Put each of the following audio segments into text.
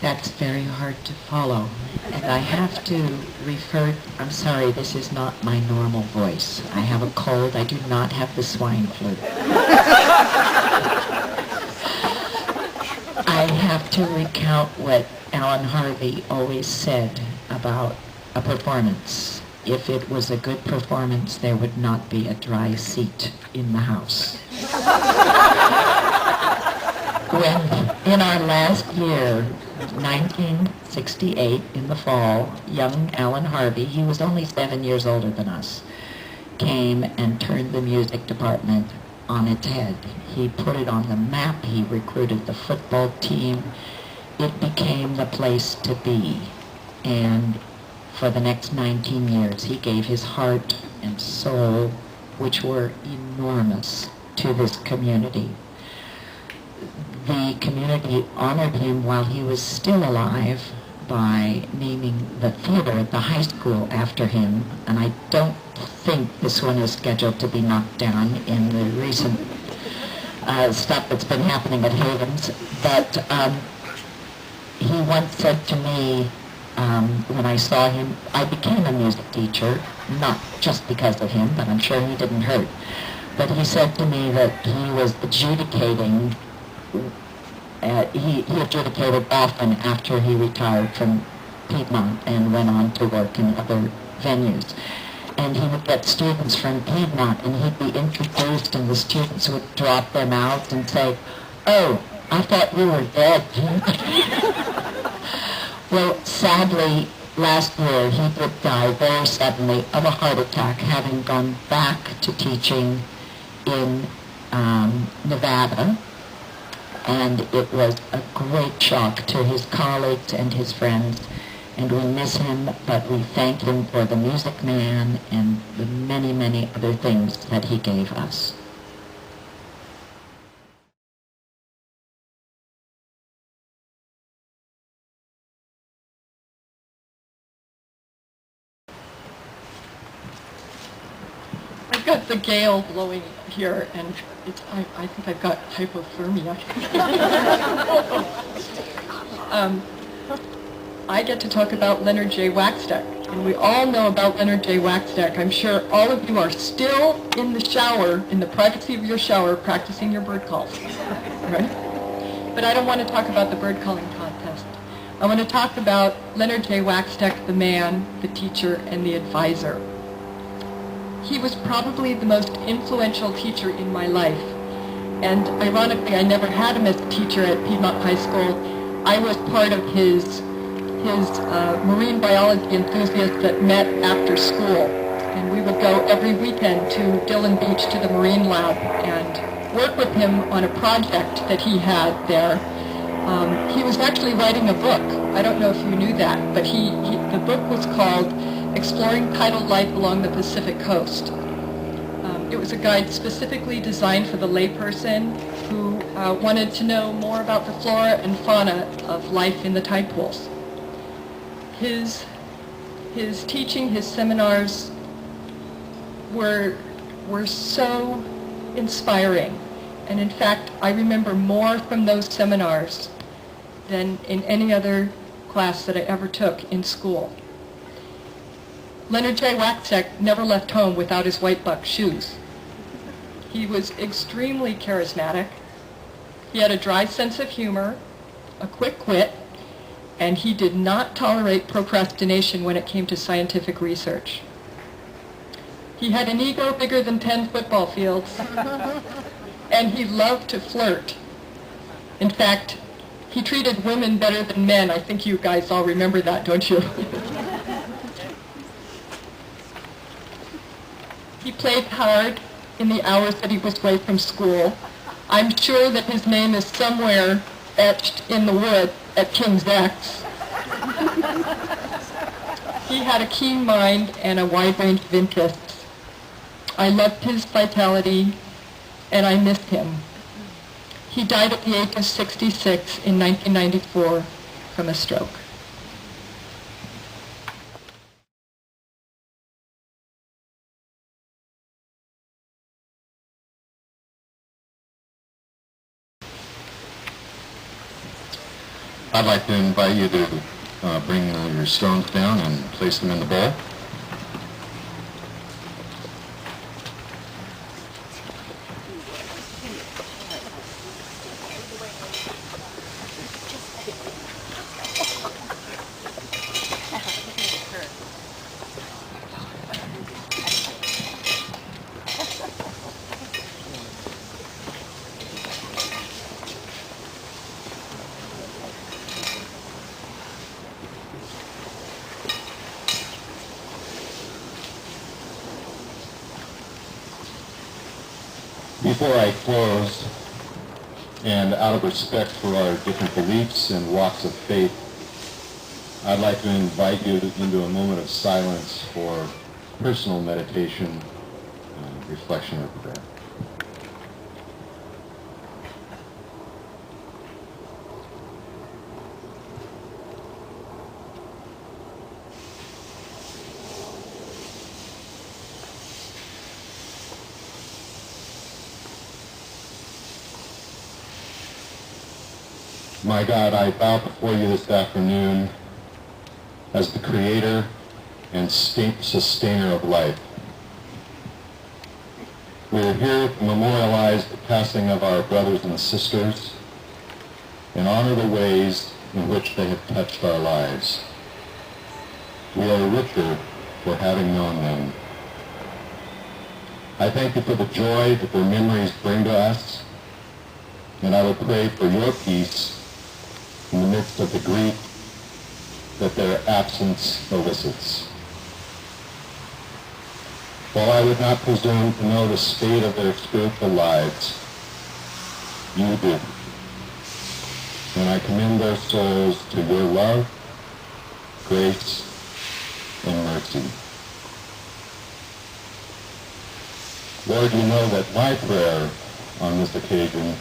That's very hard to follow. And I have to refer, I'm sorry, this is not my normal voice. I have a cold. I do not have the swine flu. I have to recount what Alan Harvey always said about a performance. If it was a good performance, there would not be a dry seat in the house. When, in our last year, 1968, in the fall, young Alan Harvey, he was only 7 years older than us, came and turned the music department on its head. He put it on the map. He recruited the football team. It became the place to be. And for the next 19 years, he gave his heart and soul, which were enormous, to this community. The community honored him while he was still alive by naming the theater at the high school after him, and I don't think this one is scheduled to be knocked down in the recent stuff that's been happening at Havens. But he once said to me, when I saw him, I became a music teacher, not just because of him, but I'm sure he didn't hurt. But he said to me that he was adjudicating. He adjudicated often after he retired from Piedmont and went on to work in other venues. And he would get students from Piedmont, and he'd be introduced, and the students would drop their mouths and say, "Oh, I thought you were dead." Well, sadly, last year he did die very suddenly of a heart attack, having gone back to teaching in Nevada. And it was a great shock to his colleagues and his friends. And we miss him, but we thank him for the Music Man and the many, many other things that he gave us. I've got the gale blowing here, and I think I've got hypothermia. I get to talk about Leonard J. Waxdeck, and we all know about Leonard J. Waxdeck. I'm sure all of you are still in the shower, in the privacy of your shower, practicing your bird calls, right? But I don't want to talk about the bird calling contest. I want to talk about Leonard J. Waxdeck, the man, the teacher, and the advisor. He was probably the most influential teacher in my life. And ironically, I never had him as a teacher at Piedmont High School. I was part of his marine biology enthusiasts that met after school. And we would go every weekend to Dillon Beach to the Marine Lab and work with him on a project that he had there. He was actually writing a book. I don't know if you knew that, but the book was called Exploring Tidal Life Along the Pacific Coast. It was a guide specifically designed for the layperson who wanted to know more about the flora and fauna of life in the tide pools. His teaching, his seminars were so inspiring. And in fact, I remember more from those seminars than in any other class that I ever took in school. Leonard J. Waxdeck never left home without his white buck shoes. He was extremely charismatic. He had a dry sense of humor, a quick wit, and he did not tolerate procrastination when it came to scientific research. He had an ego bigger than 10 football fields, and he loved to flirt. In fact, he treated women better than men. I think you guys all remember that, don't you? He played hard in the hours that he was away from school. I'm sure that his name is somewhere etched in the wood at King's X. He had a keen mind and a wide range of interests. I loved his vitality, and I missed him. He died at the age of 66 in 1994 from a stroke. I'd like to invite you to bring your stones down and place them in the bowl. Before I close, and out of respect for our different beliefs and walks of faith, I'd like to invite you into a moment of silence for personal meditation, reflection, or prayer. My God, I bow before you this afternoon as the creator and sustainer of life. We are here to memorialize the passing of our brothers and sisters and honor the ways in which they have touched our lives. We are richer for having known them. I thank you for the joy that their memories bring to us, and I will pray for your peace in the midst of the grief that their absence elicits. While I would not presume to know the state of their spiritual lives, you do. And I commend their souls to your love, grace, and mercy. Lord, you know that my prayer on this occasion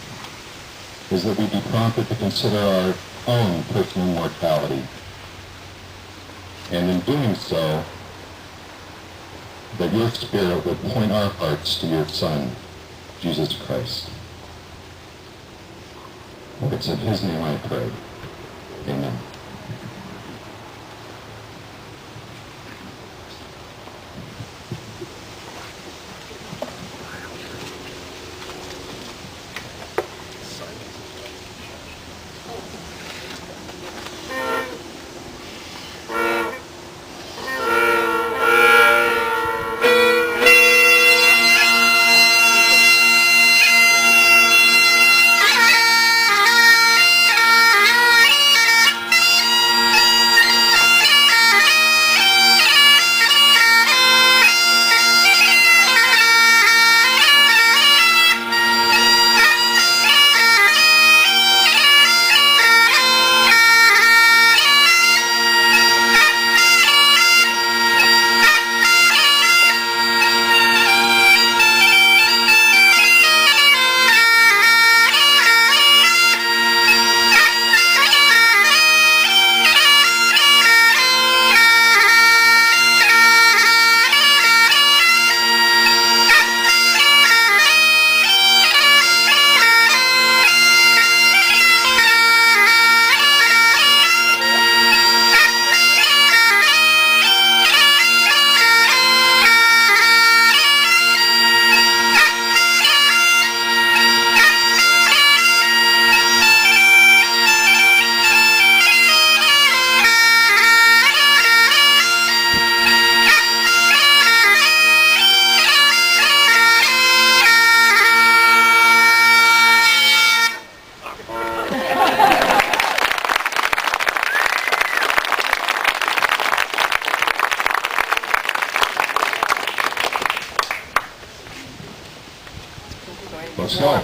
is that we be prompted to consider our own personal mortality, and in doing so, that your Spirit would point our hearts to your Son, Jesus Christ. It's in his name I pray. Amen. Let's go.